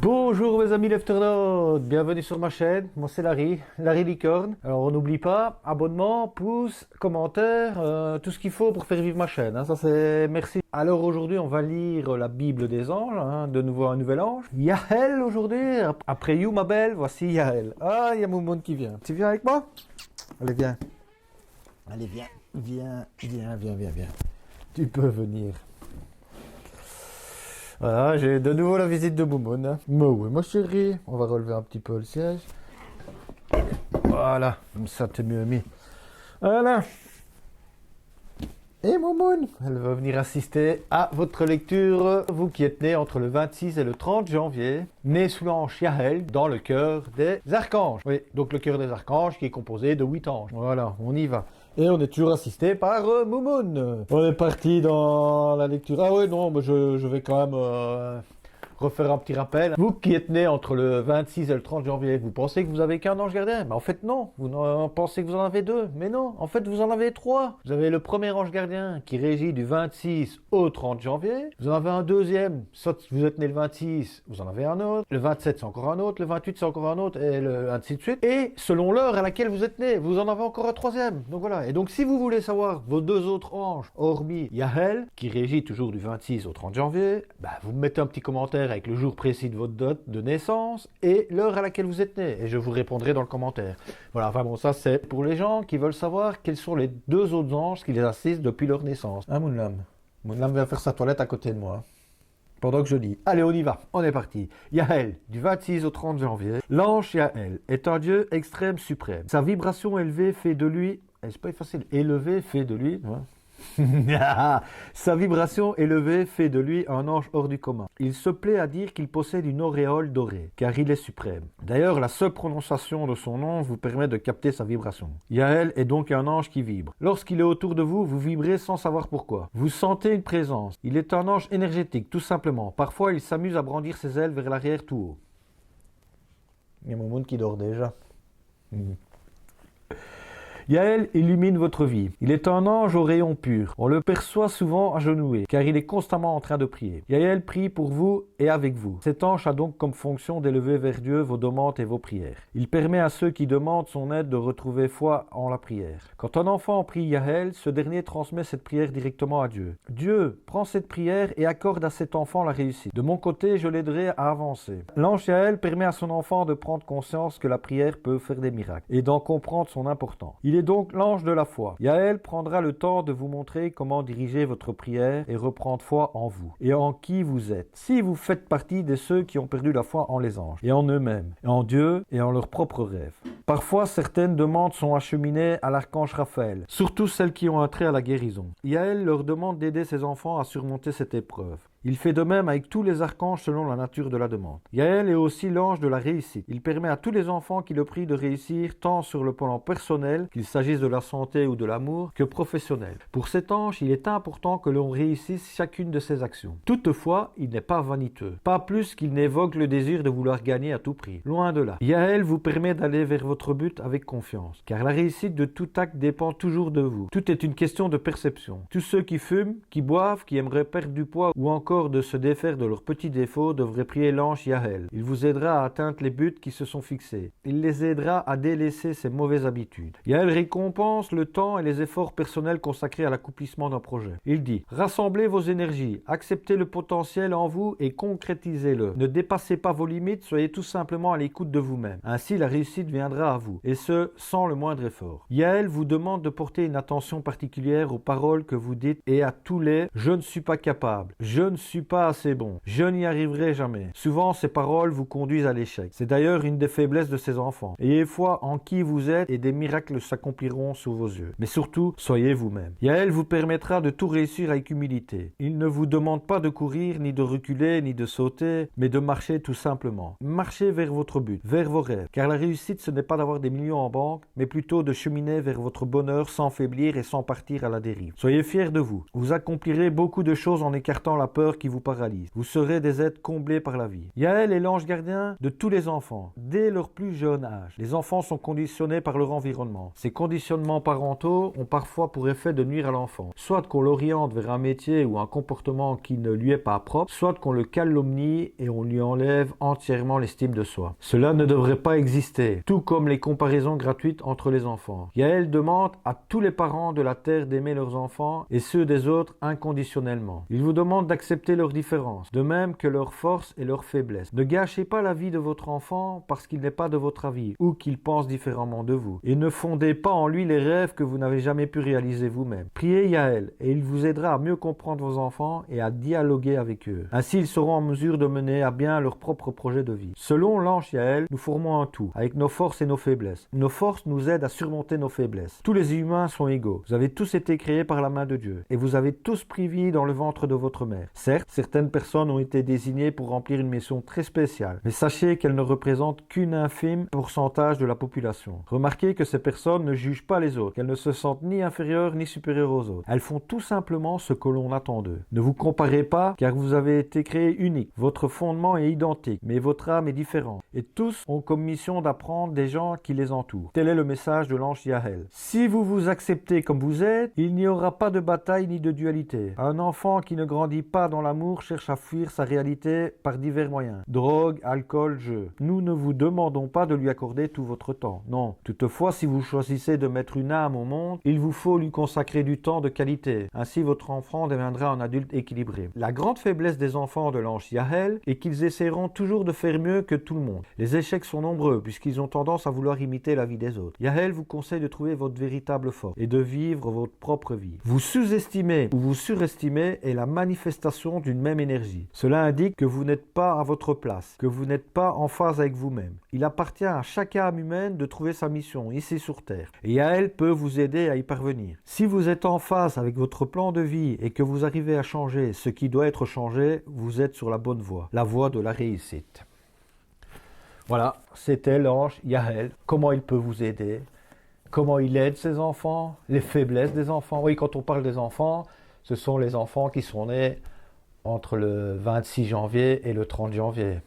Bonjour mes amis lefternautes, bienvenue sur ma chaîne, moi c'est Larry Licorne. Alors on n'oublie pas, abonnement, pouce, commentaire, tout ce qu'il faut pour faire vivre ma chaîne, hein, ça c'est merci. Alors aujourd'hui on va lire la Bible des anges, hein, de nouveau un nouvel ange. Yael aujourd'hui, après you ma belle, voici Yael. Ah, il y a Moumoun qui vient. Tu viens avec moi? Allez viens. Allez viens. Tu peux venir. Voilà, j'ai de nouveau la visite de Moumoun. Hein. Mais oui, ma chérie, on va relever un petit peu le siège. Voilà, comme ça t'es mieux mis. Voilà. Et Moumoun, elle va venir assister à votre lecture, vous qui êtes né entre le 26 et le 30 janvier, né sous l'ange Yael, dans le cœur des archanges. Oui, donc le cœur des archanges qui est composé de 8 anges. Voilà, on y va. Et on est toujours assisté par Moumoun. On est parti dans la lecture. Ah oui, non, mais je vais quand même refaire un petit rappel. Vous qui êtes né entre le 26 et le 30 janvier, vous pensez que vous avez qu'un ange gardien? Mais en fait non, vous pensez que vous en avez deux. Mais non, en fait vous en avez trois. Vous avez le premier ange gardien qui régit du 26 au 30 janvier. Vous en avez un deuxième, soit vous êtes né le 26, vous en avez un autre. Le 27 c'est encore un autre, le 28 c'est encore un autre, et ainsi de suite. Et selon l'heure à laquelle vous êtes né, vous en avez encore un troisième. Donc voilà. Et donc si vous voulez savoir vos deux autres anges, hormis Yael, qui régit toujours du 26 au 30 janvier, bah, vous me mettez un petit commentaire avec le jour précis de votre date de naissance et l'heure à laquelle vous êtes né, et je vous répondrai dans le commentaire. Voilà, enfin bon, ça c'est pour les gens qui veulent savoir quels sont les deux autres anges qui les assistent depuis leur naissance. Hein, Mounlam vient faire sa toilette à côté de moi, pendant que je lis. Allez, on y va, on est parti. Yael, du 26 au 30 janvier, l'ange Yael est un dieu extrême suprême. Sa vibration élevée fait de lui, c'est pas facile, élevé fait de lui, hein. Sa vibration élevée fait de lui un ange hors du commun. Il se plaît à dire qu'il possède une auréole dorée, car il est suprême. D'ailleurs, la seule prononciation de son nom vous permet de capter sa vibration. Yael est donc un ange qui vibre. Lorsqu'il est autour de vous, vous vibrez sans savoir pourquoi. Vous sentez une présence. Il est un ange énergétique, tout simplement. Parfois, il s'amuse à brandir ses ailes vers l'arrière tout haut. Il y a mon monde qui dort déjà. Yael illumine votre vie. Il est un ange au rayon pur. On le perçoit souvent agenouillé, car il est constamment en train de prier. Yael prie pour vous et avec vous. Cet ange a donc comme fonction d'élever vers Dieu vos demandes et vos prières. Il permet à ceux qui demandent son aide de retrouver foi en la prière. Quand un enfant prie Yael, ce dernier transmet cette prière directement à Dieu. Dieu prend cette prière et accorde à cet enfant la réussite. De mon côté, je l'aiderai à avancer. L'ange Yael permet à son enfant de prendre conscience que la prière peut faire des miracles et d'en comprendre son importance. Il est donc l'ange de la foi. Yael prendra le temps de vous montrer comment diriger votre prière et reprendre foi en vous et en qui vous êtes. Si vous faites partie de ceux qui ont perdu la foi en les anges et en eux-mêmes, et en Dieu et en leurs propres rêves. Parfois, certaines demandes sont acheminées à l'archange Raphaël, surtout celles qui ont un trait à la guérison. Yael leur demande d'aider ses enfants à surmonter cette épreuve. Il fait de même avec tous les archanges selon la nature de la demande. Yael est aussi l'ange de la réussite. Il permet à tous les enfants qui le prient de réussir tant sur le plan personnel, qu'il s'agisse de la santé ou de l'amour, que professionnel. Pour cet ange, il est important que l'on réussisse chacune de ses actions. Toutefois, il n'est pas vaniteux. Pas plus qu'il n'évoque le désir de vouloir gagner à tout prix. Loin de là. Yael vous permet d'aller vers votre but avec confiance. Car la réussite de tout acte dépend toujours de vous. Tout est une question de perception. Tous ceux qui fument, qui boivent, qui aimeraient perdre du poids ou encore de se défaire de leurs petits défauts devraient prier l'ange Yael. Il vous aidera à atteindre les buts qui se sont fixés. Il les aidera à délaisser ses mauvaises habitudes. Yael récompense le temps et les efforts personnels consacrés à l'accomplissement d'un projet. Il dit: rassemblez vos énergies, acceptez le potentiel en vous et concrétisez-le. Ne dépassez pas vos limites, soyez tout simplement à l'écoute de vous-même. Ainsi, la réussite viendra à vous, et ce, sans le moindre effort. Yael vous demande de porter une attention particulière aux paroles que vous dites et à tous les « je ne suis pas capable »,« je ne suis pas assez bon, je n'y arriverai jamais ». Souvent, ces paroles vous conduisent à l'échec. C'est d'ailleurs une des faiblesses de ces enfants. Ayez foi en qui vous êtes et des miracles s'accompliront sous vos yeux. Mais surtout, soyez vous-même. Yael vous permettra de tout réussir avec humilité. Il ne vous demande pas de courir, ni de reculer, ni de sauter, mais de marcher tout simplement. Marchez vers votre but, vers vos rêves. Car la réussite, ce n'est pas d'avoir des millions en banque, mais plutôt de cheminer vers votre bonheur sans faiblir et sans partir à la dérive. Soyez fiers de vous. Vous accomplirez beaucoup de choses en écartant la peur peur qui vous paralyse. Vous serez des êtres comblés par la vie. Yaël est l'ange gardien de tous les enfants, dès leur plus jeune âge. Les enfants sont conditionnés par leur environnement. Ces conditionnements parentaux ont parfois pour effet de nuire à l'enfant. Soit qu'on l'oriente vers un métier ou un comportement qui ne lui est pas propre, soit qu'on le calomnie et on lui enlève entièrement l'estime de soi. Cela ne devrait pas exister, tout comme les comparaisons gratuites entre les enfants. Yaël demande à tous les parents de la terre d'aimer leurs enfants et ceux des autres inconditionnellement. Il vous demande d'accepter leurs différences, de même que leurs forces et leurs faiblesses. Ne gâchez pas la vie de votre enfant parce qu'il n'est pas de votre avis ou qu'il pense différemment de vous. Et ne fondez pas en lui les rêves que vous n'avez jamais pu réaliser vous-même. Priez Yaël et il vous aidera à mieux comprendre vos enfants et à dialoguer avec eux. Ainsi, ils seront en mesure de mener à bien leur propre projet de vie. Selon l'ange Yaël, nous formons un tout, avec nos forces et nos faiblesses. Nos forces nous aident à surmonter nos faiblesses. Tous les humains sont égaux. Vous avez tous été créés par la main de Dieu et vous avez tous pris vie dans le ventre de votre mère. Certes, certaines personnes ont été désignées pour remplir une mission très spéciale, mais sachez qu'elles ne représentent qu'une infime pourcentage de la population. Remarquez que ces personnes ne jugent pas les autres, qu'elles ne se sentent ni inférieures ni supérieures aux autres. Elles font tout simplement ce que l'on attend d'eux. Ne vous comparez pas, car vous avez été créés uniques. Votre fondement est identique, mais votre âme est différente. Et tous ont comme mission d'apprendre des gens qui les entourent. Tel est le message de l'ange Yaël. Si vous vous acceptez comme vous êtes, il n'y aura pas de bataille ni de dualité. Un enfant qui ne grandit pas dans l'amour cherche à fuir sa réalité par divers moyens. Drogue, alcool, jeu. Nous ne vous demandons pas de lui accorder tout votre temps. Non. Toutefois, si vous choisissez de mettre une âme au monde, il vous faut lui consacrer du temps de qualité. Ainsi, votre enfant deviendra un adulte équilibré. La grande faiblesse des enfants de l'ange Yaël est qu'ils essaieront toujours de faire mieux que tout le monde. Les échecs sont nombreux puisqu'ils ont tendance à vouloir imiter la vie des autres. Yaël vous conseille de trouver votre véritable force et de vivre votre propre vie. Vous sous-estimez ou vous surestimez est la manifestation d'une même énergie. Cela indique que vous n'êtes pas à votre place, que vous n'êtes pas en phase avec vous-même. Il appartient à chaque âme humaine de trouver sa mission ici sur Terre. Et Yaël peut vous aider à y parvenir. Si vous êtes en phase avec votre plan de vie et que vous arrivez à changer ce qui doit être changé, vous êtes sur la bonne voie, la voie de la réussite. Voilà, c'était l'ange Yaël. Comment il peut vous aider? Comment il aide ses enfants? Les faiblesses des enfants? Oui, quand on parle des enfants, ce sont les enfants qui sont nés entre le 26 janvier et le 30 janvier.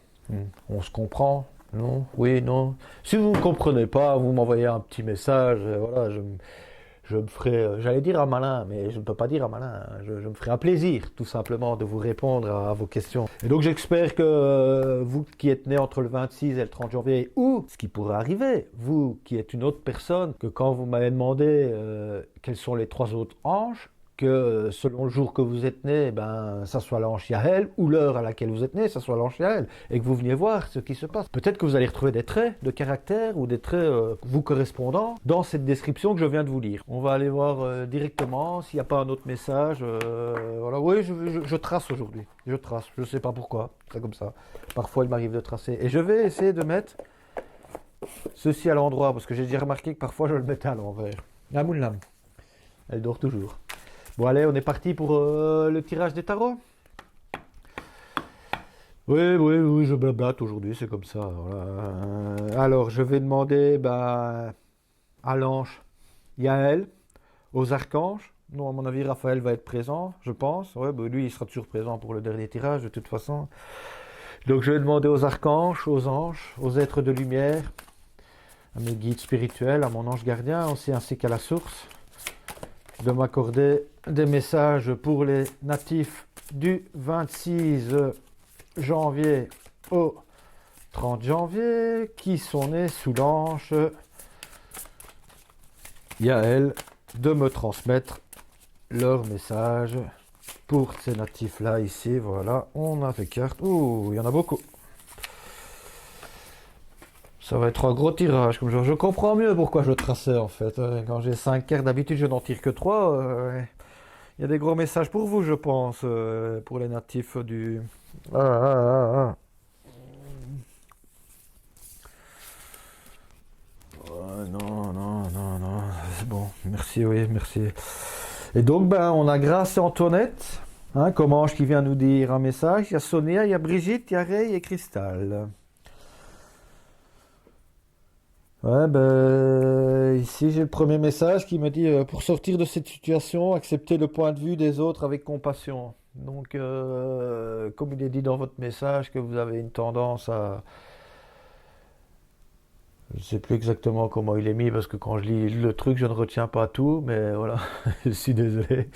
On se comprend? Non? Oui, non? Si vous ne comprenez pas, vous m'envoyez un petit message. Voilà, je me ferai, j'allais dire un malin, mais je ne peux pas dire un malin. Je me ferai un plaisir, tout simplement, de vous répondre à vos questions. Et donc, j'espère que vous qui êtes né entre le 26 et le 30 janvier, ou ce qui pourrait arriver, vous qui êtes une autre personne, que quand vous m'avez demandé quels sont les trois autres anges, que selon le jour que vous êtes né, ça soit l'ange Yaël, ou l'heure à laquelle vous êtes né, ça soit l'ange Yaël, et que vous veniez voir ce qui se passe. Peut-être que vous allez retrouver des traits de caractère ou des traits vous correspondant dans cette description que je viens de vous lire. On va aller voir directement s'il n'y a pas un autre message. Voilà, oui, je trace aujourd'hui. Je trace, je ne sais pas pourquoi, c'est comme ça. Parfois, il m'arrive de tracer. Et je vais essayer de mettre ceci à l'endroit, parce que j'ai déjà remarqué que parfois, je le mettais à l'envers. La moullam, elle dort toujours. Bon allez, on est parti pour le tirage des tarots. Oui, je blablate aujourd'hui, c'est comme ça. Voilà. Alors, je vais demander à l'ange Yaël, aux archanges. Non, à mon avis, Raphaël va être présent, je pense. Ouais, lui, il sera toujours présent pour le dernier tirage, de toute façon. Donc, je vais demander aux archanges, aux anges, aux êtres de lumière, à mes guides spirituels, à mon ange gardien, aussi ainsi qu'à la source, de m'accorder des messages pour les natifs du 26 janvier au 30 janvier qui sont nés sous l'ange Yaël, de me transmettre leur message pour ces natifs-là ici. Voilà, on a des cartes. Ouh, il y en a beaucoup. Ça va être un gros tirage, comme je comprends mieux pourquoi je traçais en fait. Quand j'ai 5 cartes, d'habitude je n'en tire que 3. Il y a des gros messages pour vous, je pense, pour les natifs du... Non, c'est bon, merci, oui, merci. Et donc, on a Grâce et Antoinette, comme ange qui vient nous dire un message. Il y a Sonia, il y a Brigitte, il y a Ray et Cristal. Ouais, ben, ici j'ai le premier message qui me dit pour sortir de cette situation, acceptez le point de vue des autres avec compassion. Donc, comme il est dit dans votre message que vous avez une tendance à... Je ne sais plus exactement comment il est mis parce que quand je lis le truc, je ne retiens pas tout, mais voilà, je suis désolé.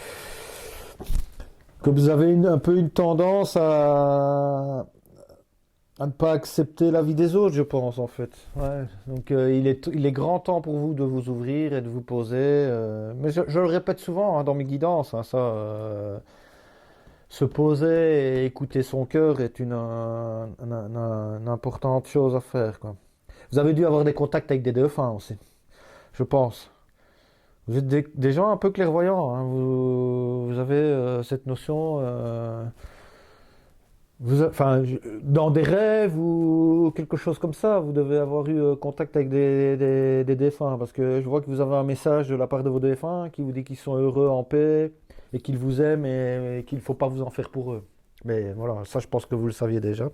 Que vous avez un peu une tendance à ne pas accepter la vie des autres, je pense, en fait. Ouais. Donc, il est grand temps pour vous de vous ouvrir et de vous poser. Mais je le répète souvent hein, dans mes guidances, hein, ça. Se poser et écouter son cœur est une importante chose à faire, quoi. Vous avez dû avoir des contacts avec des dauphins aussi, je pense. Vous êtes des gens un peu clairvoyants, hein. Vous avez cette notion. Enfin, dans des rêves ou quelque chose comme ça, vous devez avoir eu contact avec des défunts, parce que je vois que vous avez un message de la part de vos défunts qui vous dit qu'ils sont heureux en paix et qu'ils vous aiment et qu'il ne faut pas vous en faire pour eux. Mais voilà, ça je pense que vous le saviez déjà.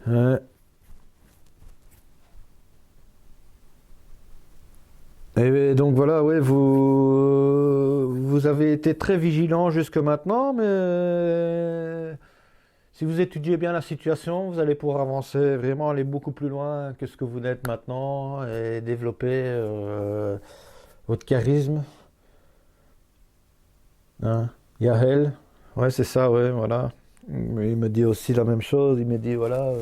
Euh, et donc voilà, ouais, vous avez été très vigilant jusque maintenant, mais si vous étudiez bien la situation, vous allez pouvoir avancer, vraiment aller beaucoup plus loin que ce que vous n'êtes maintenant et développer votre charisme. Hein. Yael, ouais, c'est ça, ouais, voilà. Il me dit aussi la même chose. Il me dit, voilà,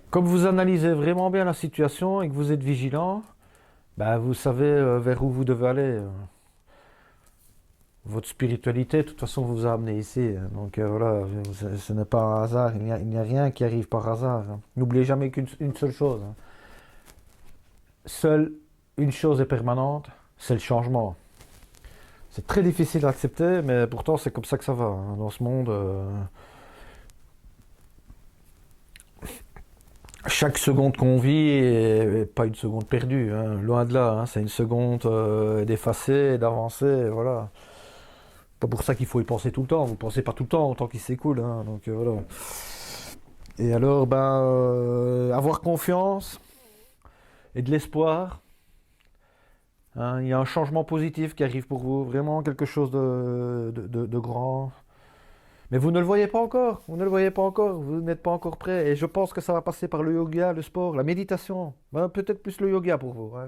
comme vous analysez vraiment bien la situation et que vous êtes vigilant, bah, vous savez vers où vous devez aller. Votre spiritualité, de toute façon, vous a amené ici. Donc voilà, ce n'est pas un hasard. Il n'y a rien qui arrive par hasard, hein. N'oubliez jamais qu'une seule chose, hein. Seule une chose est permanente, c'est le changement. C'est très difficile à accepter, mais pourtant c'est comme ça que ça va, hein. Dans ce monde, chaque seconde qu'on vit est pas une seconde perdue, hein. Loin de là, hein. C'est une seconde d'effacer, d'avancer, voilà. Pas pour ça qu'il faut y penser tout le temps. Vous pensez pas tout le temps autant qu'il s'écoule, hein. Donc voilà. Et alors, ben, avoir confiance et de l'espoir, hein. Il y a un changement positif qui arrive pour vous, vraiment quelque chose de grand. Mais vous ne le voyez pas encore, vous ne le voyez pas encore, vous n'êtes pas encore prêt. Et je pense que ça va passer par le yoga, le sport, la méditation. Ben, peut-être plus le yoga pour vous, ouais.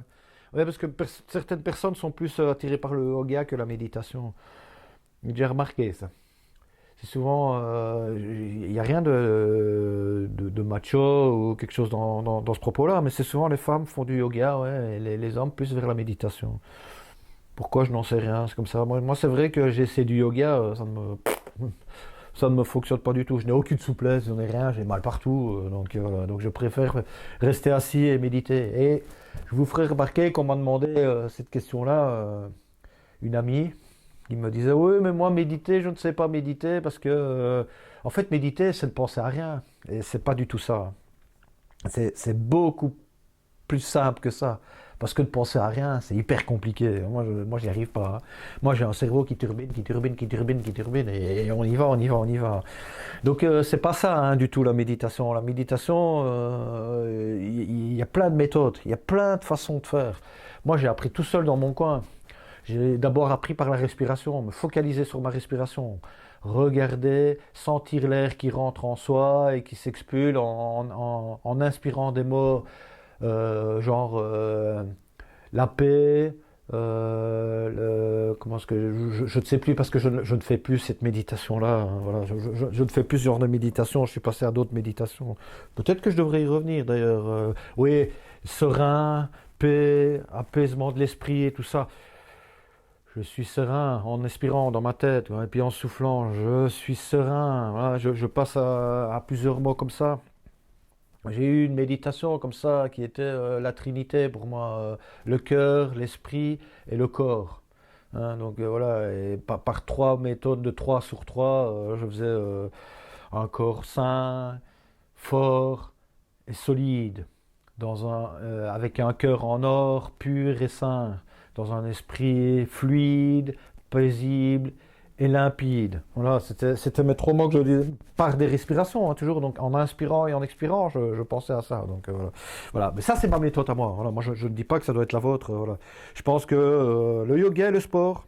Ouais, parce que certaines personnes sont plus attirées par le yoga que la méditation. J'ai remarqué ça. C'est souvent, il n'y a rien de macho ou quelque chose dans ce propos-là, mais c'est souvent les femmes font du yoga, ouais, et les hommes plus vers la méditation. Pourquoi, je n'en sais rien, c'est comme ça. Moi c'est vrai que j'ai essayé du yoga, ça ne me fonctionne pas du tout. Je n'ai aucune souplesse, je n'ai rien, j'ai mal partout. Donc voilà, donc je préfère rester assis et méditer. Et je vous ferai remarquer qu'on m'a demandé cette question-là, une amie qui me disait oui, mais moi méditer, je ne sais pas méditer parce que en fait méditer, c'est ne penser à rien. Et c'est pas du tout ça. C'est beaucoup plus simple que ça. Parce que de penser à rien, c'est hyper compliqué. Moi, j'y arrive pas, hein. Moi, j'ai un cerveau qui turbine, qui turbine, qui turbine, qui turbine, et on y va, on y va, on y va. Donc, c'est pas ça hein, du tout la méditation. La méditation, il y a plein de méthodes, il y a plein de façons de faire. Moi, j'ai appris tout seul dans mon coin. J'ai d'abord appris par la respiration, me focaliser sur ma respiration, regarder, sentir l'air qui rentre en soi et qui s'expule en inspirant des mots genre la paix, comment est-ce que je ne sais plus parce que je ne fais plus cette méditation-là, hein. Voilà, je ne fais plus ce genre de méditation. Je suis passé à d'autres méditations. Peut-être que je devrais y revenir d'ailleurs. Oui, serein, paix, apaisement de l'esprit et tout ça. Je suis serein en expirant dans ma tête, ouais, et puis en soufflant, je suis serein. Voilà, je passe à plusieurs mots comme ça. J'ai eu une méditation comme ça qui était la Trinité pour moi, le cœur, l'esprit et le corps, hein. Donc voilà, et par trois méthodes de 3 sur 3, je faisais un corps sain, fort et solide, avec un cœur en or, pur et sain, dans un esprit fluide, paisible et limpide. Voilà, c'était mes 3 mots que je disais par des respirations, hein, toujours. Donc en inspirant et en expirant, je pensais à ça. Donc voilà. Voilà. Mais ça, c'est ma méthode à moi. Voilà. Moi, je ne dis pas que ça doit être la vôtre. Voilà. Je pense que le yoga et le sport,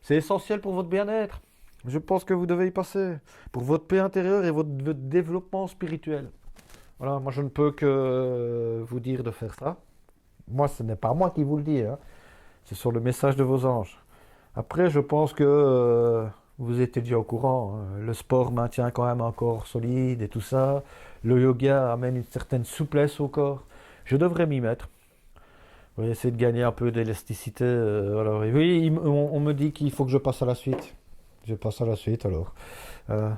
c'est essentiel pour votre bien-être. Je pense que vous devez y passer. Pour votre paix intérieure et votre développement spirituel. Voilà, moi je ne peux que vous dire de faire ça. Moi, ce n'est pas moi qui vous le dis, hein. C'est sur le message de vos anges. Après, je pense que vous étiez déjà au courant, hein. Le sport maintient quand même un corps solide et tout ça. Le yoga amène une certaine souplesse au corps. Je devrais m'y mettre. Je vais essayer de gagner un peu d'élasticité. Voilà. Et oui, on me dit qu'il faut que je passe à la suite. Je passe à la suite alors. Euh,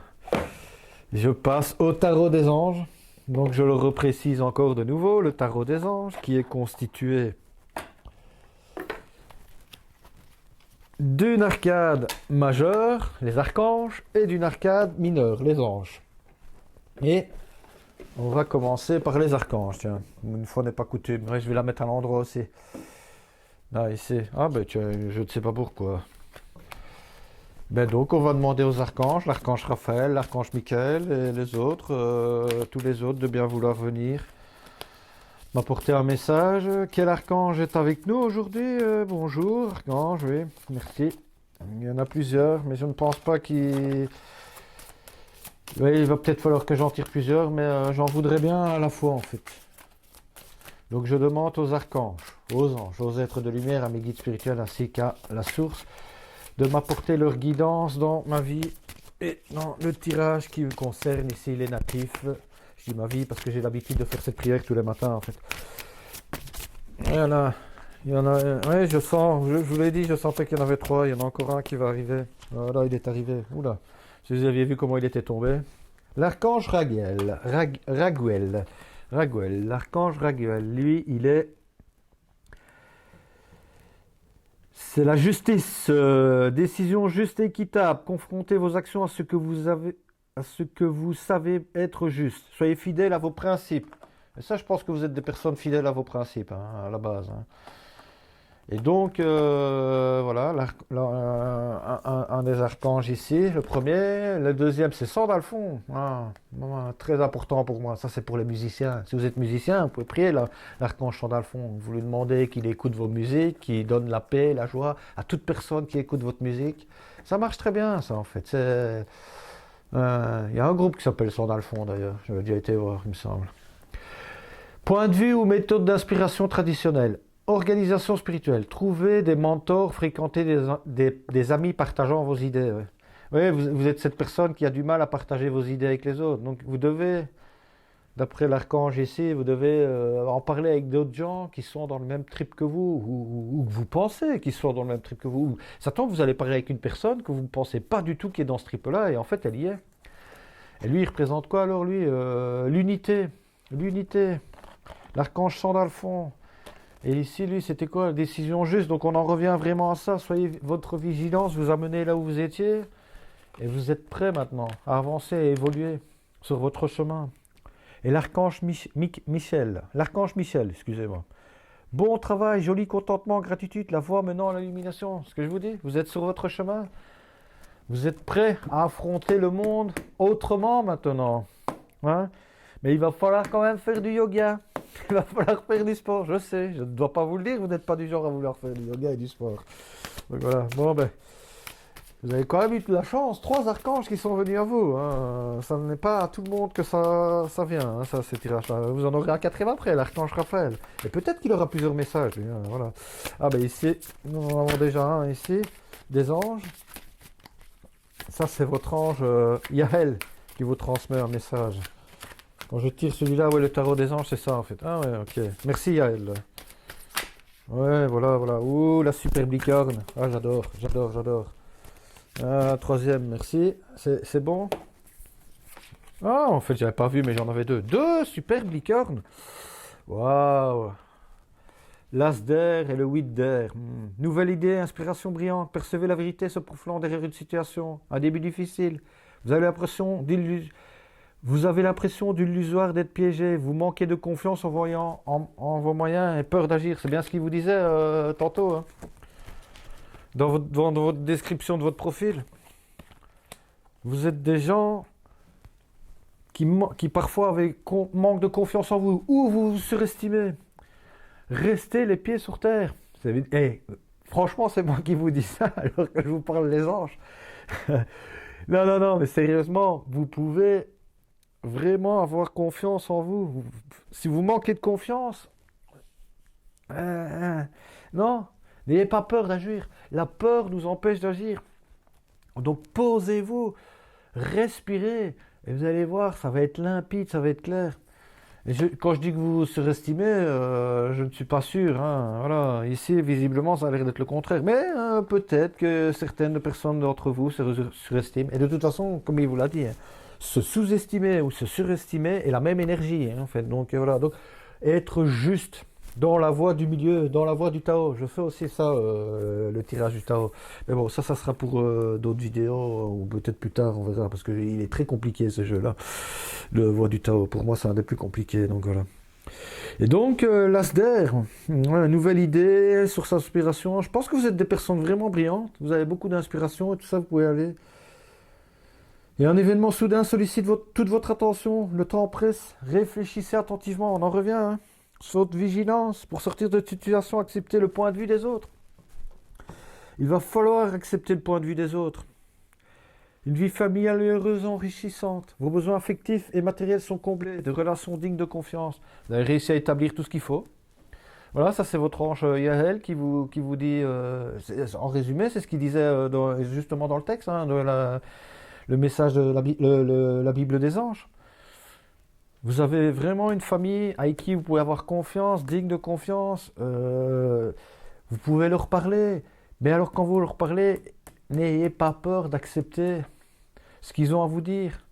je passe au tarot des anges. Donc je le reprécise encore de nouveau, le tarot des anges, qui est constitué d'une arcade majeure, les archanges, et d'une arcade mineure, les anges. Et on va commencer par les archanges, tiens. Une fois n'est pas coutume. Ouais, je vais la mettre à l'endroit aussi. Là, ici. Ah ben tiens, je ne sais pas pourquoi. Ben donc on va demander aux archanges, l'archange Raphaël, l'archange Michael et les autres, tous les autres de bien vouloir venir m'apporter un message. Quel archange est avec nous aujourd'hui? Bonjour, archange, oui, merci. Il y en a plusieurs, mais je ne pense pas qu'il... Oui, il va peut-être falloir que j'en tire plusieurs, mais j'en voudrais bien à la fois en fait. Donc je demande aux archanges, aux anges, aux êtres de lumière, à mes guides spirituels ainsi qu'à la source, de m'apporter leur guidance dans ma vie et dans le tirage qui me concerne ici, les natifs. Je dis ma vie parce que j'ai l'habitude de faire cette prière tous les matins en fait. Voilà, il y en a, ouais, je sens, je vous l'ai dit, je sentais qu'il y en avait 3, il y en a encore un qui va arriver. Voilà, il est arrivé. Oula, si vous aviez vu comment il était tombé. L'archange Raguel, l'archange Raguel, lui, c'est la justice, décision juste et équitable. Confrontez vos actions à ce que vous savez être juste. Soyez fidèles à vos principes. Et ça, je pense que vous êtes des personnes fidèles à vos principes, hein, à la base, hein. Et donc, voilà, un des archanges ici, le premier. Le deuxième, c'est Sandalphon. Ah, très important pour moi. Ça, c'est pour les musiciens. Si vous êtes musicien, vous pouvez prier l'archange Sandalphon. Vous lui demandez qu'il écoute vos musiques, qu'il donne la paix, la joie à toute personne qui écoute votre musique. Ça marche très bien, ça, en fait. Il y a un groupe qui s'appelle Sandalphon, d'ailleurs. J'avais déjà été voir, il me semble. Point de vue ou méthode d'inspiration traditionnelle. Organisation spirituelle. Trouvez des mentors, fréquentez des amis partageant vos idées. Ouais. Oui, vous êtes cette personne qui a du mal à partager vos idées avec les autres. Donc vous devez, d'après l'archange ici, vous devez en parler avec d'autres gens qui sont dans le même trip que vous, ou que vous pensez qu'ils sont dans le même trip que vous. Ça tombe, vous allez parler avec une personne que vous ne pensez pas du tout qui est dans ce trip-là, et en fait elle y est. Et lui, il représente quoi alors lui? L'unité. L'unité. L'archange Sandalphon. Et ici, lui, c'était quoi? La décision juste. Donc on en revient vraiment à ça. Soyez votre vigilance, vous amenez là où vous étiez. Et vous êtes prêts maintenant à avancer, à évoluer sur votre chemin. Et l'archange Michel. L'archange Michel, excusez-moi. Bon travail, joli contentement, gratitude, la voie menant à l'illumination. Ce que je vous dis, vous êtes sur votre chemin. Vous êtes prêts à affronter le monde autrement maintenant. Hein? Mais il va falloir quand même faire du yoga. Il va falloir faire du sport, je sais. Je ne dois pas vous le dire, vous n'êtes pas du genre à vouloir faire du yoga et du sport. Donc voilà, bon ben, vous avez quand même eu de la chance. 3 archanges qui sont venus à vous, hein. Ça n'est pas à tout le monde que ça vient, hein, ça, ces tirages-là. Vous en aurez un 4e après, l'archange Raphaël. Et peut-être qu'il aura plusieurs messages, lui, hein, voilà. Ah ben ici, nous en avons déjà un ici, des anges. Ça c'est votre ange Yael qui vous transmet un message. Quand je tire celui-là, ouais, le tarot des anges, c'est ça en fait. Ah ouais, ok. Merci Yael. Ouais, voilà, voilà. Ouh, la superbe licorne. Ah, j'adore, j'adore, j'adore. Ah, 3e, merci. C'est bon? Ah, en fait, j'avais pas vu, mais j'en avais 2. 2 superbes licornes. Waouh. L'as d'air et le 8 d'air. Nouvelle idée, inspiration brillante. Percevez la vérité se profilant derrière une situation. Un début difficile. Vous avez l'impression d'illusoire d'être piégé. Vous manquez de confiance en vos moyens et peur d'agir. C'est bien ce qu'il vous disait tantôt, hein. dans votre description de votre profil. Vous êtes des gens qui parfois manquent de confiance en vous, ou vous vous surestimez. Restez les pieds sur terre. Hey, franchement, c'est moi qui vous dis ça, alors que je vous parle des anges. Non, non, non, mais sérieusement, vous pouvez vraiment avoir confiance en vous. Si vous manquez de confiance, non, n'ayez pas peur d'agir. La peur nous empêche d'agir. Donc posez-vous, respirez, et vous allez voir, ça va être limpide, ça va être clair. Et quand je dis que vous vous surestimez, je ne suis pas sûr. Hein, voilà. Ici, visiblement, ça a l'air d'être le contraire. Mais peut-être que certaines personnes d'entre vous se surestiment. Et de toute façon, comme il vous l'a dit, hein, se sous-estimer ou se surestimer est la même énergie, hein, en fait. Donc voilà. Donc être juste dans la voie du milieu, dans la voie du Tao. Je fais aussi ça, le tirage du Tao. Mais bon, ça sera pour d'autres vidéos, ou peut-être plus tard, on verra, parce qu'il est très compliqué ce jeu-là. Le voie du Tao, pour moi, c'est un des plus compliqués, donc voilà. Et donc, l'Asder, une nouvelle idée, source d'inspiration. Je pense que vous êtes des personnes vraiment brillantes, vous avez beaucoup d'inspiration et tout ça, vous pouvez aller. Et un événement soudain sollicite toute votre attention, le temps presse, réfléchissez attentivement, on en revient, hein. Saute vigilance, pour sortir de cette situation, accepter le point de vue des autres. Il va falloir accepter le point de vue des autres. Une vie familiale heureuse, enrichissante. Vos besoins affectifs et matériels sont comblés, de relations dignes de confiance. Vous avez réussi à établir tout ce qu'il faut. Voilà, ça c'est votre ange Yael qui vous dit, en résumé, c'est ce qu'il disait justement dans le texte, hein, le message de la Bible des anges. Vous avez vraiment une famille avec qui vous pouvez avoir confiance, digne de confiance. Vous pouvez leur parler. Mais alors quand vous leur parlez, n'ayez pas peur d'accepter ce qu'ils ont à vous dire.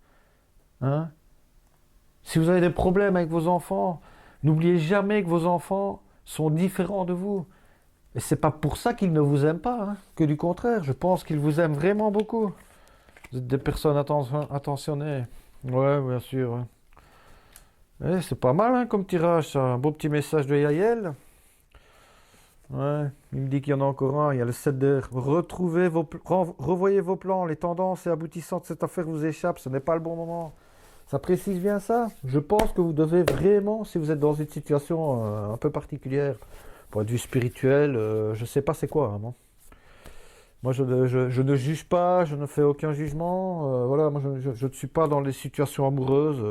Hein? Si vous avez des problèmes avec vos enfants, n'oubliez jamais que vos enfants sont différents de vous. Et c'est pas pour ça qu'ils ne vous aiment pas, hein, que du contraire. Je pense qu'ils vous aiment vraiment beaucoup. Vous êtes des personnes attentionnées. Ouais, bien sûr. Ouais. Ouais, c'est pas mal, hein, comme tirage, ça. Un beau petit message de Yael. Ouais, il me dit qu'il y en a encore un. Il y a le 7 d'air. Revoyez vos plans. Les tendances et aboutissants de cette affaire vous échappent. Ce n'est pas le bon moment. Ça précise bien ça. Je pense que vous devez vraiment, si vous êtes dans une situation un peu particulière, point de vue spirituel, je sais pas c'est quoi, vraiment. Moi, je ne juge pas, je ne fais aucun jugement. Voilà, moi, je ne suis pas dans les situations amoureuses,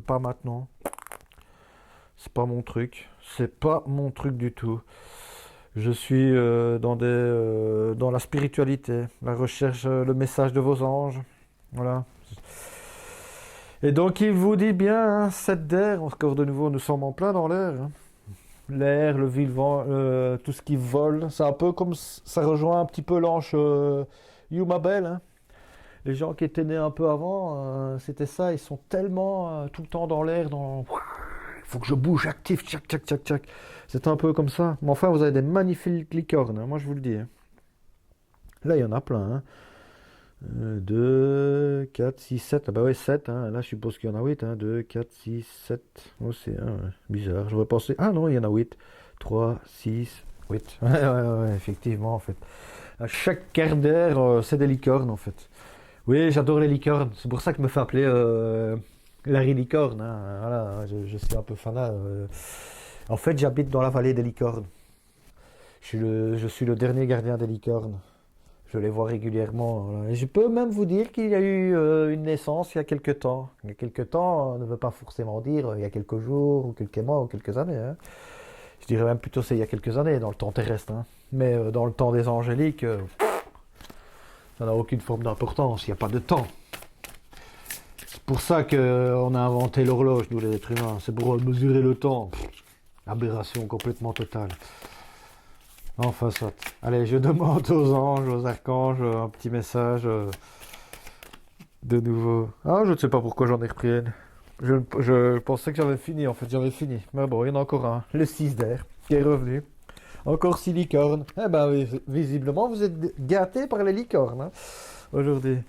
pas maintenant. C'est pas mon truc. C'est pas mon truc du tout. Je suis dans la spiritualité, la recherche, le message de vos anges. Voilà. Et donc, il vous dit bien, hein, 7 d'air, encore de nouveau, nous sommes en plein dans l'air. Hein. L'air, le vivant, tout ce qui vole, c'est un peu comme ça rejoint un petit peu l'ange Yuma Bell. Hein. Les gens qui étaient nés un peu avant, c'était ça, ils sont tellement tout le temps dans l'air, il faut que je bouge, actif, tchac, tchac, tchac, tchac. C'est un peu comme ça. Mais enfin, vous avez des magnifiques licornes, hein, moi je vous le dis. Hein. Là, il y en a plein. Hein. 2, 4, 6, 7. Ah bah ouais, 7. Hein. Là, je suppose qu'il y en a 8. Hein. 2, 4, 6, 7. Oh, c'est bizarre. J'aurais pensé. Ah non, il y en a 8. 3, 6, 8. Ouais, effectivement, en fait. À chaque quart d'heure, c'est des licornes, en fait. Oui, j'adore les licornes. C'est pour ça que je me fais appeler Larry Licorne. Hein. Voilà, je suis un peu fanat. En fait, j'habite dans la vallée des licornes. Je suis le dernier gardien des licornes. Je les vois régulièrement. Voilà. Et je peux même vous dire qu'il y a eu une naissance il y a quelques temps. Il y a quelques temps, on ne veut pas forcément dire il y a quelques jours, ou quelques mois, ou quelques années. Hein. Je dirais même plutôt c'est il y a quelques années, dans le temps terrestre. Hein. Mais dans le temps des angéliques, ça n'a aucune forme d'importance. Il n'y a pas de temps. C'est pour ça qu'on a inventé l'horloge, nous les êtres humains. C'est pour mesurer le temps. Aberration complètement totale. Enfin, soit. Allez, je demande aux anges, aux archanges, un petit message de nouveau. Ah, je ne sais pas pourquoi j'en ai repris une. Je pensais que j'avais fini, en fait, j'avais fini. Mais bon, il y en a encore un. Le 6 d'air, qui est revenu. Encore 6 licornes. Eh ben, visiblement, vous êtes gâtés par les licornes, hein, aujourd'hui.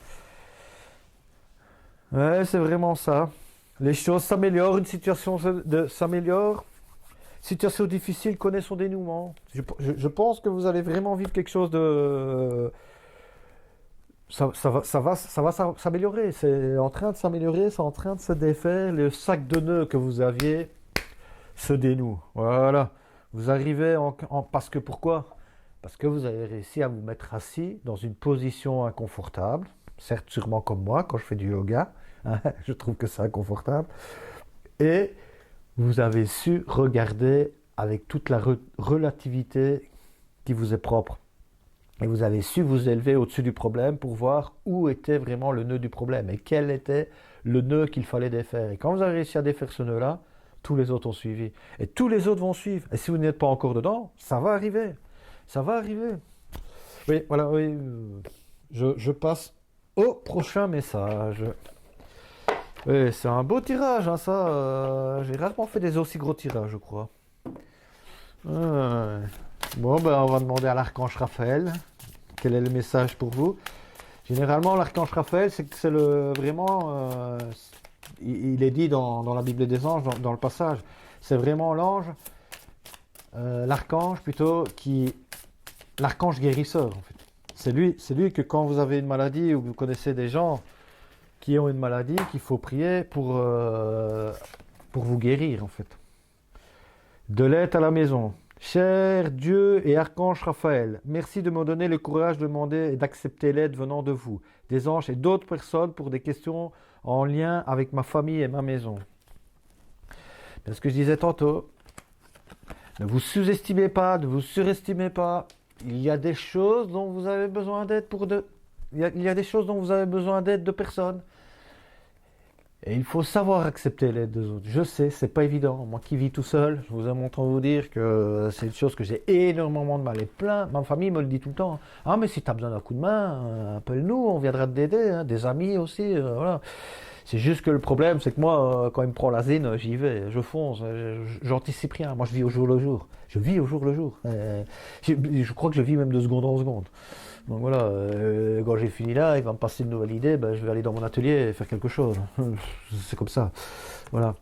Ouais, c'est vraiment ça. Les choses s'améliorent, une situation s'améliore. Situation difficile connaît son dénouement. Je pense que vous allez vraiment vivre quelque chose de... Ça va s'améliorer. C'est en train de s'améliorer, c'est en train de se défaire. Le sac de nœuds que vous aviez se dénoue. Voilà. Vous arrivez parce que pourquoi? Parce que vous avez réussi à vous mettre assis dans une position inconfortable. Certes, sûrement comme moi, quand je fais du yoga. Hein, je trouve que c'est inconfortable. Et vous avez su regarder avec toute la relativité qui vous est propre. Et vous avez su vous élever au-dessus du problème pour voir où était vraiment le nœud du problème et quel était le nœud qu'il fallait défaire. Et quand vous avez réussi à défaire ce nœud-là, tous les autres ont suivi. Et tous les autres vont suivre. Et si vous n'êtes pas encore dedans, ça va arriver. Ça va arriver. Oui, voilà, oui. Je passe au prochain message. Oui, c'est un beau tirage, hein, ça. J'ai rarement fait des aussi gros tirages, je crois. Bon, ben, on va demander à l'archange Raphaël. Quel est le message pour vous? Généralement, l'archange Raphaël, c'est vraiment... il est dit dans la Bible des anges, dans le passage. C'est vraiment l'ange, l'archange plutôt, l'archange guérisseur, en fait. C'est lui que quand vous avez une maladie ou que vous connaissez des gens qui ont une maladie, qu'il faut prier pour vous guérir, en fait. De l'aide à la maison. Cher Dieu et Archange Raphaël, merci de me donner le courage de demander et d'accepter l'aide venant de vous, des anges et d'autres personnes pour des questions en lien avec ma famille et ma maison. C'est ce que je disais tantôt. Ne vous sous-estimez pas, ne vous surestimez pas. Il y a des choses dont vous avez besoin d'aide il y a des choses dont vous avez besoin d'aide de personnes. Et il faut savoir accepter l'aide des autres. Je sais, c'est pas évident. Moi qui vis tout seul, je vous aime entendre vous dire que c'est une chose que j'ai énormément de mal. Et ma famille me le dit tout le temps. Ah, mais si tu as besoin d'un coup de main, appelle-nous, on viendra t'aider. Hein. Des amis aussi, voilà. C'est juste que le problème, c'est que moi, quand il me prend l'asine, j'y vais, je fonce, j'anticipe rien. Moi, je vis au jour le jour. Je vis au jour le jour. Je crois que je vis même de seconde en seconde. Donc voilà, quand j'ai fini là, il va me passer une nouvelle idée, ben, je vais aller dans mon atelier et faire quelque chose. C'est comme ça. Voilà.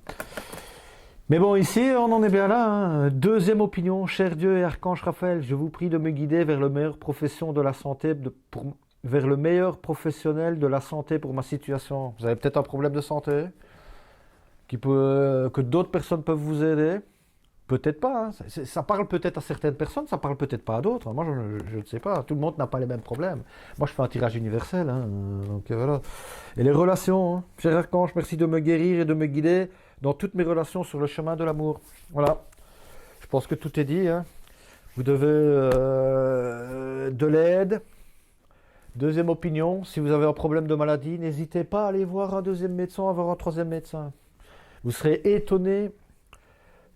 Mais bon, ici, on en est bien là. Hein. Deuxième opinion, cher Dieu et Archange Raphaël, je vous prie de me guider vers la meilleure profession de la santé, vers le meilleur professionnel de la santé pour ma situation. Vous avez peut-être un problème de santé que d'autres personnes peuvent vous aider. Peut-être pas, hein. Ça parle peut-être à certaines personnes, ça parle peut-être pas à d'autres. Moi, je ne sais pas. Tout le monde n'a pas les mêmes problèmes. Moi, je fais un tirage universel. Hein. Donc, voilà. Et les relations, hein. Cher Archange, merci de me guérir et de me guider dans toutes mes relations sur le chemin de l'amour. Voilà. Je pense que tout est dit. Hein. Vous devez de l'aide. Deuxième opinion, si vous avez un problème de maladie, n'hésitez pas à aller voir un deuxième médecin, à voir un troisième médecin. Vous serez étonné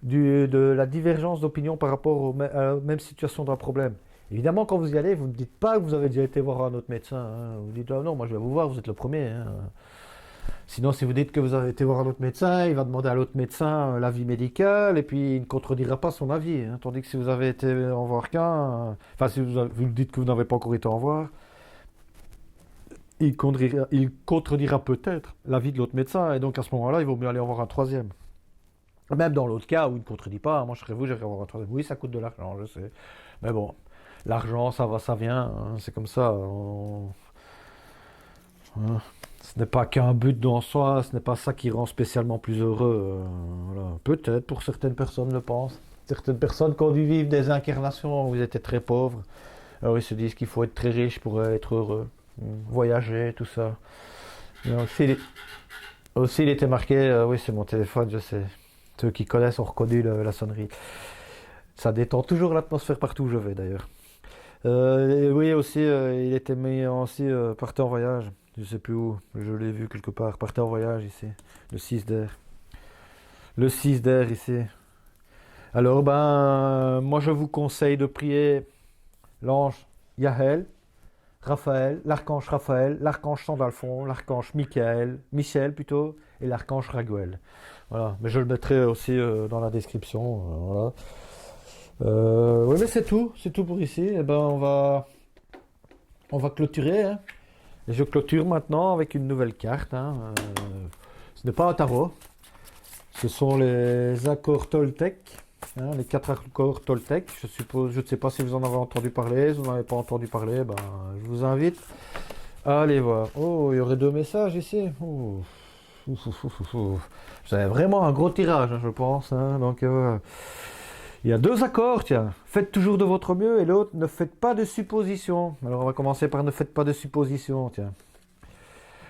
de la divergence d'opinion par rapport à la même situation d'un problème. Évidemment, quand vous y allez, vous ne dites pas que vous avez déjà été voir un autre médecin. Hein. Vous dites, ah non, moi je vais vous voir, vous êtes le premier. Hein. Sinon, si vous dites que vous avez été voir un autre médecin, il va demander à l'autre médecin l'avis médical, et puis il ne contredira pas son avis. Hein. Tandis que si vous avez été en voir qu'un, enfin si vous dites que vous n'avez pas encore été en voir, il contredira peut-être l'avis de l'autre médecin, et donc à ce moment-là, il vaut mieux aller en voir un troisième. Même dans l'autre cas où il ne contredit pas, moi je serais vous, j'irais voir un troisième. Oui, ça coûte de l'argent, je sais. Mais bon, l'argent, ça va, ça vient, hein, c'est comme ça. Ce n'est pas qu'un but dans soi, ce n'est pas ça qui rend spécialement plus heureux. Voilà. Peut-être pour certaines personnes le pensent. Certaines personnes, quand ils vivent des incarnations où ils étaient très pauvres, alors ils se disent qu'il faut être très riche pour être heureux. Voyager, tout ça. Et aussi, il était marqué, oui, c'est mon téléphone, je sais. Ceux qui connaissent ont reconnu la sonnerie. Ça détend toujours l'atmosphère partout où je vais d'ailleurs. Oui, aussi, il était mis aussi, partez en voyage. Je sais plus où, je l'ai vu quelque part. Partez en voyage ici. Le 6 d'air. Le 6 d'air ici. Alors, ben, moi je vous conseille de prier l'ange Yael, Raphaël, l'archange Sandalphon, l'archange Michel plutôt, et l'archange Raguel. Voilà, mais je le mettrai aussi dans la description. Voilà. Oui, mais c'est tout pour ici. Et ben, on va clôturer. Hein. Et je clôture maintenant avec une nouvelle carte. Hein. Ce n'est pas un tarot. Ce sont les accords Toltec. hein, les 4 accords Toltec. Je suppose, je ne sais pas si vous en avez entendu parler. Si vous n'en avez pas entendu parler, ben, je vous invite à aller voir. Oh, il y aurait 2 messages ici. Oh. C'est vraiment un gros tirage, hein, je pense. Hein, donc, il y a 2 accords, tiens. Faites toujours de votre mieux et l'autre, ne faites pas de suppositions. Alors, on va commencer par ne faites pas de suppositions, tiens.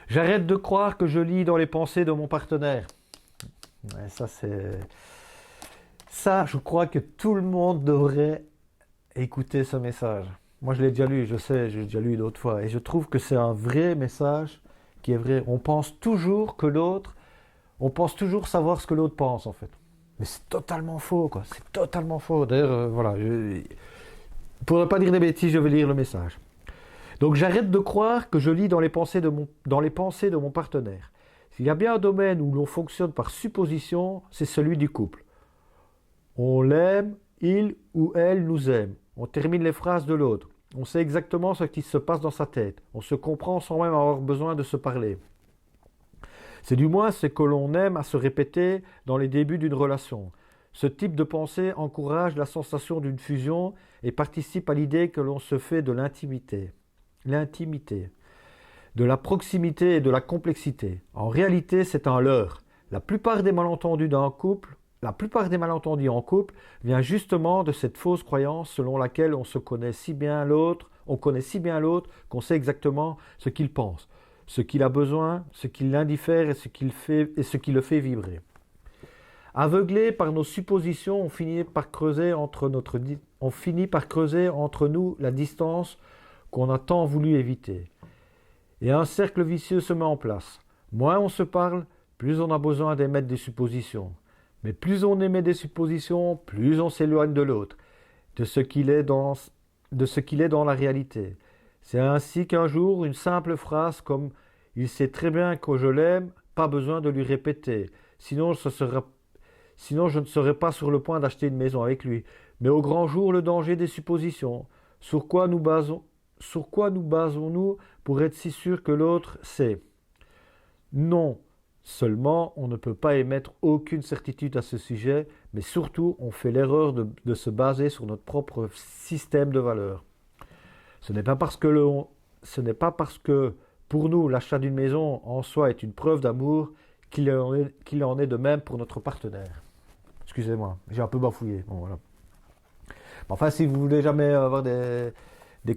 J'arrête de croire que je lis dans les pensées de mon partenaire. Ouais, ça, c'est... Ça, je crois que tout le monde devrait écouter ce message. Moi, je l'ai déjà lu, je sais, j'ai déjà lu d'autres fois. Et je trouve que c'est un vrai message qui est vrai. On pense toujours savoir ce que l'autre pense, en fait. Mais c'est totalement faux, quoi. C'est totalement faux. D'ailleurs, voilà. Pour ne pas dire des bêtises, je vais lire le message. Donc, j'arrête de croire que je lis dans les pensées de mon partenaire. S'il y a bien un domaine où l'on fonctionne par supposition, c'est celui du couple. On l'aime, il ou elle nous aime. On termine les phrases de l'autre. On sait exactement ce qui se passe dans sa tête. On se comprend sans même avoir besoin de se parler. C'est du moins ce que l'on aime à se répéter dans les débuts d'une relation. Ce type de pensée encourage la sensation d'une fusion et participe à l'idée que l'on se fait de l'intimité. L'intimité, de la proximité et de la complexité. En réalité, c'est un leurre. La plupart des malentendus en couple vient justement de cette fausse croyance selon laquelle on connaît si bien l'autre qu'on sait exactement ce qu'il pense, ce qu'il a besoin, ce qui l'indiffère et ce qui le fait vibrer. Aveuglés par nos suppositions, on finit par creuser entre nous la distance qu'on a tant voulu éviter. Et un cercle vicieux se met en place. Moins on se parle, plus on a besoin d'émettre des suppositions. Mais plus on émet des suppositions, plus on s'éloigne de l'autre, de ce qu'il est dans la réalité. C'est ainsi qu'un jour, une simple phrase comme « Il sait très bien que je l'aime », pas besoin de lui répéter. Sinon, je ne serais pas sur le point d'acheter une maison avec lui. Mais au grand jour, le danger des suppositions. Sur quoi nous basons-nous pour être si sûrs que l'autre sait? Non, seulement on ne peut pas émettre aucune certitude à ce sujet, mais surtout on fait l'erreur de se baser sur notre propre système de valeurs. Ce n'est pas parce que pour nous l'achat d'une maison en soi est une preuve d'amour qu'il en est de même pour notre partenaire. Excusez-moi, j'ai un peu bafouillé. Bon, voilà. Enfin, si vous voulez jamais avoir des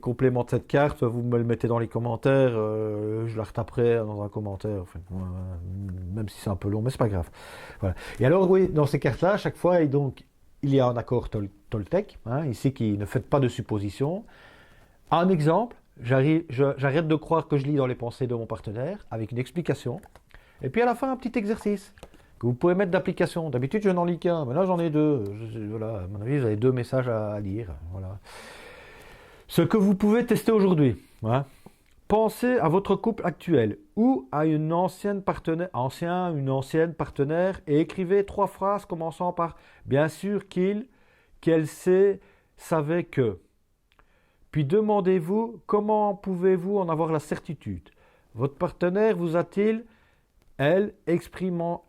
compléments de cette carte, vous me le mettez dans les commentaires, je la retaperai dans un commentaire, enfin, même si c'est un peu long, mais c'est pas grave. Voilà. Et alors oui, dans ces cartes-là, à chaque fois, il y a un accord Toltec, hein, ici qui ne fait pas de suppositions. Un exemple, j'arrête de croire que je lis dans les pensées de mon partenaire, avec une explication. Et puis à la fin, un petit exercice que vous pouvez mettre d'application. D'habitude, je n'en lis qu'un, mais là, j'en ai 2. Voilà, à mon avis, vous avez 2 messages à lire. Voilà. Ce que vous pouvez tester aujourd'hui. Hein. Pensez à votre couple actuel ou à une ancienne partenaire et écrivez 3 phrases commençant par « Bien sûr qu'elle savait que ». Puis demandez-vous comment pouvez-vous en avoir la certitude. Votre partenaire vous a-t-il, elle, expressément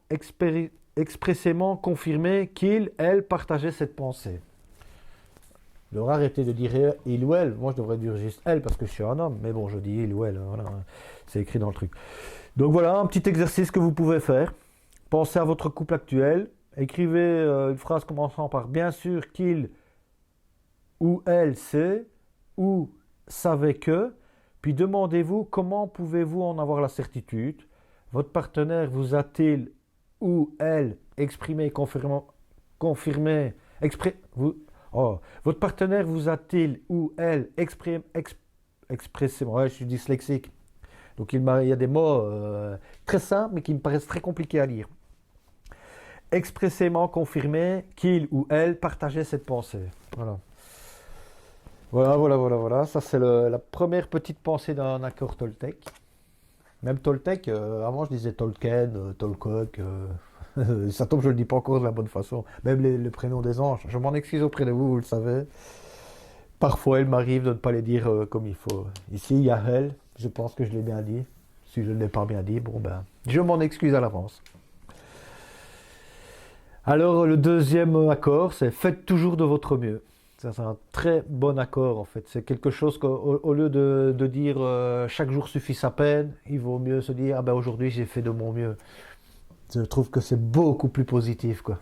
confirmé elle partageait cette pensée? Je devrais arrêter de dire il ou elle. Moi, je devrais dire juste elle parce que je suis un homme. Mais bon, je dis il ou elle. Voilà. C'est écrit dans le truc. Donc voilà, un petit exercice que vous pouvez faire. Pensez à votre couple actuel. Écrivez une phrase commençant par bien sûr qu'il ou elle sait ou savait que. Puis demandez-vous comment pouvez-vous en avoir la certitude. Votre partenaire vous a-t-il ou elle exprimé, votre partenaire vous a-t-il ou elle expressément, ouais, je suis dyslexique, donc il y a des mots très simples mais qui me paraissent très compliqués à lire. Expressément confirmé qu'il ou elle partageait cette pensée. Voilà. Voilà. Ça, c'est la première petite pensée d'un accord Toltec. Même Toltec, avant je disais Tolkien, Tolkok, ça tombe, je ne le dis pas encore de la bonne façon. Même les prénoms des anges, je m'en excuse auprès de vous, vous le savez. Parfois, il m'arrive de ne pas les dire comme il faut. Ici, il y a elle, je pense que je l'ai bien dit. Si je ne l'ai pas bien dit, bon ben, je m'en excuse à l'avance. Alors, le deuxième accord, c'est faites toujours de votre mieux. Ça, c'est un très bon accord en fait. C'est quelque chose qu'au lieu de dire chaque jour suffit sa peine, il vaut mieux se dire ah ben aujourd'hui j'ai fait de mon mieux. Je trouve que c'est beaucoup plus positif quoi.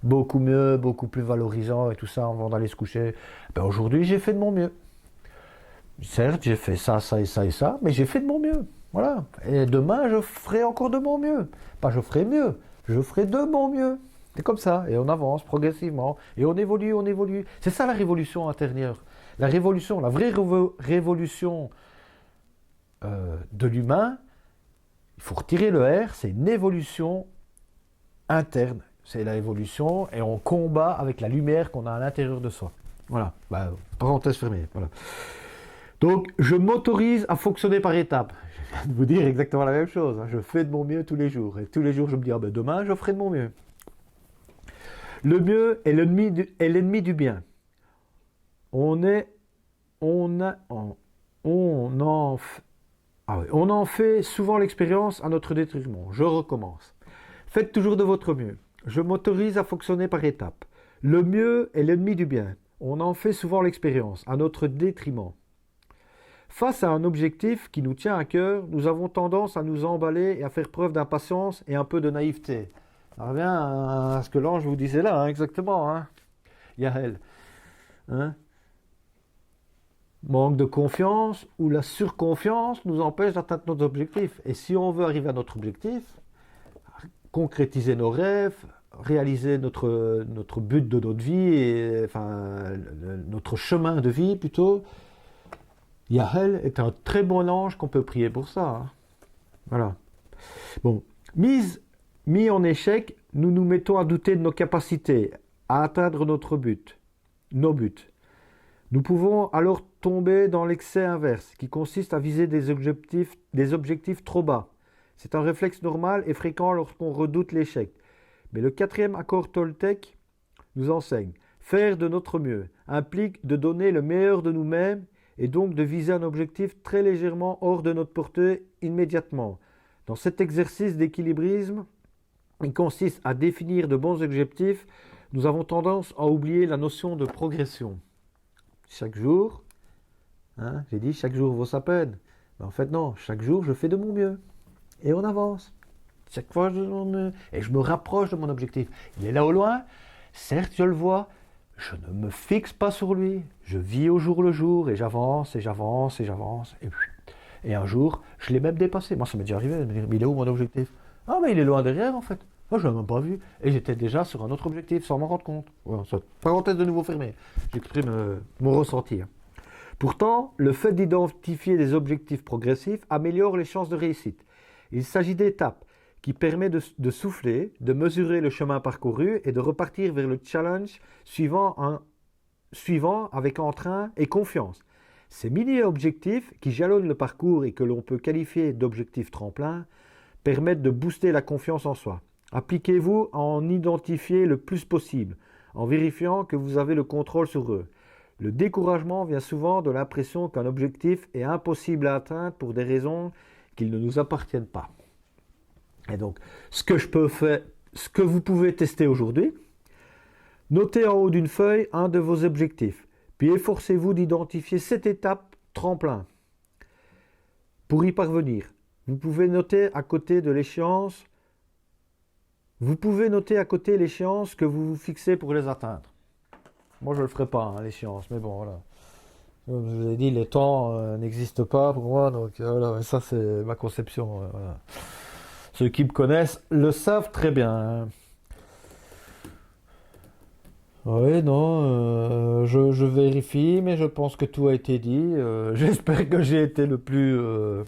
Beaucoup mieux, beaucoup plus valorisant et tout ça avant d'aller se coucher. Ben aujourd'hui j'ai fait de mon mieux. Certes, j'ai fait ça, ça et ça et ça, mais j'ai fait de mon mieux. Voilà. Et demain, je ferai encore de mon mieux. Pas je ferai mieux, je ferai de mon mieux. C'est comme ça. Et on avance progressivement. Et on évolue, on évolue. C'est ça la révolution intérieure. La révolution, la vraie révolution de l'humain, il faut retirer le R, c'est une évolution interne. C'est la évolution et on combat avec la lumière qu'on a à l'intérieur de soi. Voilà. Bah, parenthèse fermée. Voilà. Donc, je m'autorise à fonctionner par étapes. Je viens de vous dire exactement la même chose. Je fais de mon mieux tous les jours. Et tous les jours, je me dis, ah ben demain, je ferai de mon mieux. Le mieux est l'ennemi du bien. On en fait souvent l'expérience à notre détriment. Je recommence. Faites toujours de votre mieux. Je m'autorise à fonctionner par étapes. Le mieux est l'ennemi du bien. On en fait souvent l'expérience à notre détriment. Face à un objectif qui nous tient à cœur, nous avons tendance à nous emballer et à faire preuve d'impatience et un peu de naïveté. Ça revient à ce que l'ange vous disait là, hein, exactement. Hein. Yael. Hein. Manque de confiance ou la surconfiance nous empêche d'atteindre notre objectif. Et si on veut arriver à notre objectif, concrétiser nos rêves, réaliser notre but de notre vie, et, enfin notre chemin de vie plutôt, Yael est un très bon ange qu'on peut prier pour ça. Hein. Voilà. Bon, mis en échec, nous nous mettons à douter de nos capacités à atteindre nos buts. Nous pouvons alors tomber dans l'excès inverse, qui consiste à viser des objectifs trop bas. C'est un réflexe normal et fréquent lorsqu'on redoute l'échec. Mais le quatrième accord Toltec nous enseigne. Faire de notre mieux implique de donner le meilleur de nous-mêmes et donc de viser un objectif très légèrement hors de notre portée immédiatement. Dans cet exercice d'équilibrisme, il consiste à définir de bons objectifs. Nous avons tendance à oublier la notion de progression. Chaque jour, hein, j'ai dit chaque jour vaut sa peine. Mais en fait non, chaque jour je fais de mon mieux. Et on avance. Chaque fois je fais de mon mieux. Et je me rapproche de mon objectif. Il est là au loin, certes je le vois, je ne me fixe pas sur lui. Je vis au jour le jour et j'avance et j'avance et j'avance. Et un jour, je l'ai même dépassé. Moi ça m'est déjà arrivé de me dire, mais il est où mon objectif? Ah mais il est loin derrière en fait. Moi je ne l'ai même pas vu. Et j'étais déjà sur un autre objectif sans m'en rendre compte. Voilà, parenthèse de nouveau fermée. J'exprime mon ressenti. Pourtant, le fait d'identifier des objectifs progressifs améliore les chances de réussite. Il s'agit d'étapes qui permettent de souffler, de mesurer le chemin parcouru et de repartir vers le challenge suivant avec entrain et confiance. Ces mini-objectifs qui jalonnent le parcours et que l'on peut qualifier d'objectifs tremplins permettent de booster la confiance en soi. Appliquez-vous à en identifier le plus possible, en vérifiant que vous avez le contrôle sur eux. Le découragement vient souvent de l'impression qu'un objectif est impossible à atteindre pour des raisons qui ne nous appartiennent pas. Et donc, ce que vous pouvez tester aujourd'hui, notez en haut d'une feuille un de vos objectifs, puis efforcez-vous d'identifier cette étape tremplin. Pour y parvenir, vous pouvez noter à côté l'échéance que vous vous fixez pour les atteindre. Moi, je ne le ferai pas, hein, l'échéance, mais bon, voilà. Comme je vous ai dit, les temps n'existent pas pour moi, donc voilà, ça c'est ma conception. Voilà. Ceux qui me connaissent le savent très bien. Hein. Oui, non, je vérifie, mais je pense que tout a été dit. J'espère que j'ai été le plus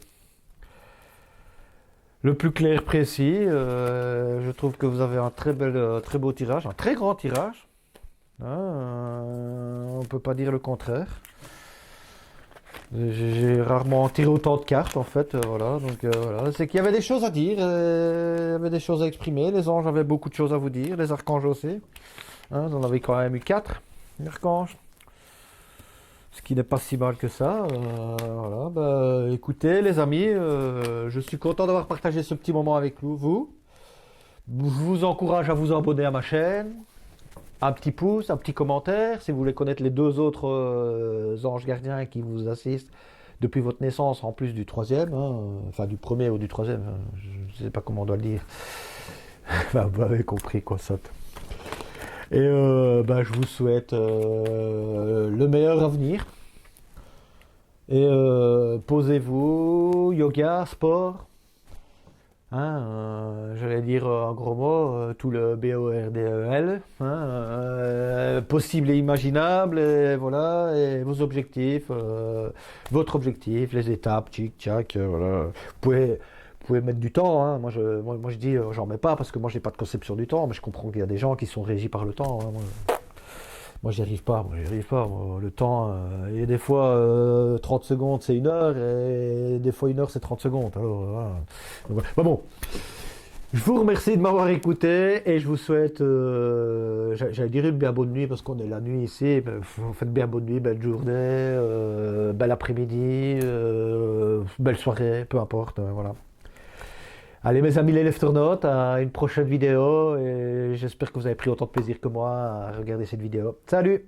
clair, précis. Je trouve que vous avez un très beau tirage, un très grand tirage. On ne peut pas dire le contraire. J'ai rarement tiré autant de cartes en fait, voilà. Donc voilà, c'est qu'il y avait des choses à dire, il y avait des choses à exprimer. Les anges avaient beaucoup de choses à vous dire, les archanges aussi. Hein, vous en avez quand même eu 4 archanges, ce qui n'est pas si mal que ça. Voilà, bah, écoutez les amis, je suis content d'avoir partagé ce petit moment avec vous. Je vous encourage à vous abonner à ma chaîne. Un petit pouce, un petit commentaire. Si vous voulez connaître les deux autres anges gardiens qui vous assistent depuis votre naissance, en plus du troisième, hein, enfin du premier ou du troisième, hein, je ne sais pas comment on doit le dire. Ben, vous avez compris quoi, saute. Et ben, je vous souhaite le meilleur avenir. Et posez-vous, yoga, sport. Hein, j'allais dire en gros mots, tout le BORDEL, hein, possible et imaginable, et voilà, et vos objectifs, votre objectif, les étapes, tchic, tchac, voilà. Vous pouvez mettre du temps, hein. Moi je dis, j'en mets pas parce que moi j'ai pas de conception du temps, mais je comprends qu'il y a des gens qui sont régis par le temps, hein, moi j'y arrive pas, moi. Le temps, il y a des fois 30 secondes c'est une heure, et des fois une heure c'est 30 secondes. Alors, voilà. Donc, voilà. Bon, je vous remercie de m'avoir écouté et je vous souhaite, j'allais dire une bien bonne nuit parce qu'on est la nuit ici. Vous faites bien bonne nuit, belle journée, bel après-midi, belle soirée, peu importe, voilà. Allez mes amis les lefternautes, à une prochaine vidéo et j'espère que vous avez pris autant de plaisir que moi à regarder cette vidéo. Salut!